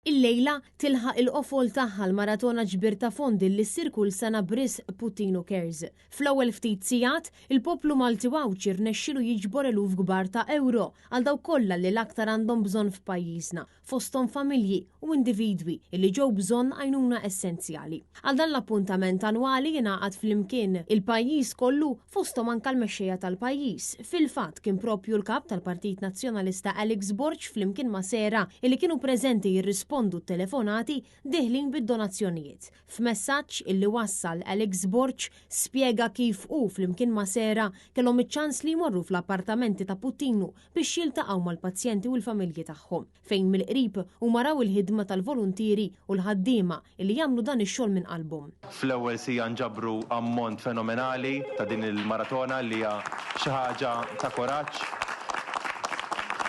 Il-lejla tilħaq il-qofol tagħha l-maratona ġbir ta' fondi li ssir kull sena b'Ris Puttino Cares. Fl-ewwel ftit sigħat, il-poplu Malti Wawċi rnexxielu jiġbor eluf kbar ta' euro għal dawk kollha li l-aktar għandhom bżonn f'pajjiżna, fosthom familji u individwi li ġew bżonn għajnuna essenzjali. Għal dan l-appuntament annwali jingħaqad flimkien il-pajjiż kollu fosthom anke l-mexxejja tal-pajjiż. Fil-fatt kien proprju l-kap tal-Partit Nazzjonalista Alex Borg flimkien ma' Sera li kienu preżenti jirrispondu telefonati diħlin bid-donazzjonijiet. F'messaġġ illi wassal Alex Borg spjega kif hu flimkien ma' Sera kellhom iċ-ċans li jmorru fl-appartamenti ta' Puttino biex jiltaqgħu mal-pazjenti u l-familji tagħhom, fejn mill-qrib huma raw il-ħidma tal-volontieri u l-ħaddiema li jagħmlu dan ix-xogħol minn qalbhom. Fl-ewwel sija nġabru ammont fenomenali ta' din il-maratona li hija xi ħaġa ta' kuraġġ.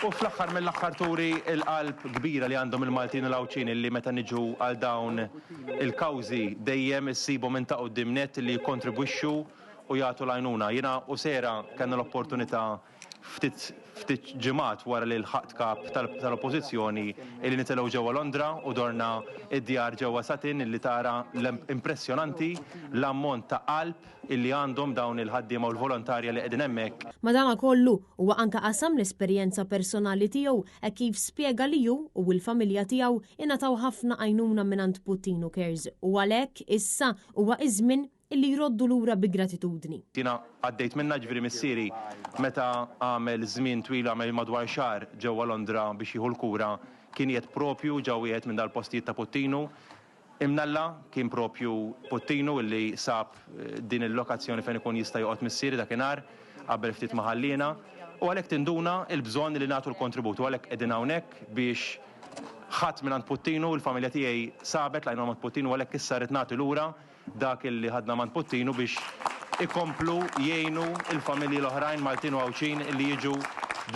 U fl-axħar mill-axħar turi il-qalb kbira li għandhom il-Maltin u l-Awċini li meta niġu għal dawn il-kawżi dejjem issibu minn ta' qudiemnet li jikkontribwixxu u jagħtu l-għajnuna. Jiena u Sera kellna l-opportunità ftit ġimgħat wara li l-ħadd kap tal-Oppożizzjoni li nitilgħu ġewwa Londra u dorna id-djar ġewwa Satin illi tara l-impressjonanti l-ammont ta' qalb illi għandhom dawn il-ħaddiema u l-volontarja li qegħdin hemmhekk. Madankollu huwa anke qasam l-esperjenza personali tiegħu kif spjega li hu u l-familja tiegħu ingħataw ħafna għajnuna mingħand Puttino Cares u għalhekk issa huwa iż-żmien illi jroddu lura bi gratitudni. Jiena għaddejt minna ġifieri missieri meta għamel żmien twil għamel madwar xahar ġewwa Londra biex jieħu l-kura kien qiegħed propju ġew wieħed minn dal-postijiet ta' Puttino. Imnalla kien propju Puttino illi sab din il-lokazzjoni fejn ikun jista' joqgħod missieri dakinhar qabel ftit ma ħallina u għalhekk tinduna l-bżonn li nagħtu l-kontribut u għalhekk qegħdin hawnhekk biex ħadd minn Puttino u l-familja tiegħi sabet lajn ma' Puttino u għalhekk issa rid nagħti lura dak illi ħadna man Puttino biex ikomplu jgħinu il-familji l-oħrajn Maltin u Awċin illi jiġu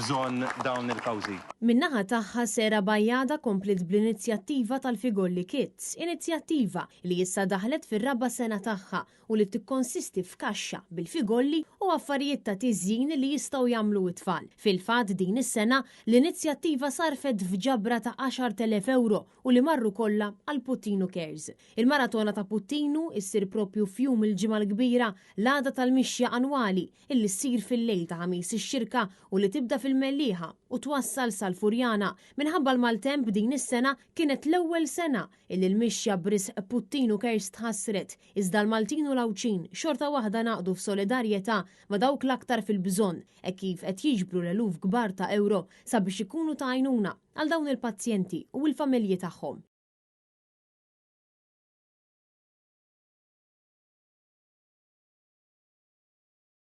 bżonn dawn il-kawżi. Min-naħa tagħha Sera Bajjada komplet bl-inizjattiva tal-Figolli Kids, inizjattiva li issa daħlet fir-raba' sena tagħha u li tikkonsisti f'kaxxa bil-figolli u affarijiet ta' tiżjin li jistgħu jagħmlu t-tfal. Fil-fatt din is-sena l-inizjattiva sarfet f'ġabra ta' 10,000 euro u li marru kollha għal Puttino Cares. Il-maratona ta' Puttino issir propju f'jum il-ġimgħa l-kbira l-għada tal-mixja annwali illi ssir fil-lejl ta' ħamis ix-xirka u li tibda fil-Mellieħa u twassal sal-Furjana. Minħabba l-maltemp din is-sena kienet l-ewwel sena illi l-mixja b'Ris Puttino Cares tħassret iżda l-Maltin u l-Awċin xorta waħda naqdu f'solidarjetà ma' dawk l-aktar fil-bżonn kif qed jiġbru l-eluf kbar ta' euro sabiex ikunu ta' għajnuna għal dawn il-pazjenti u l-familji tagħhom.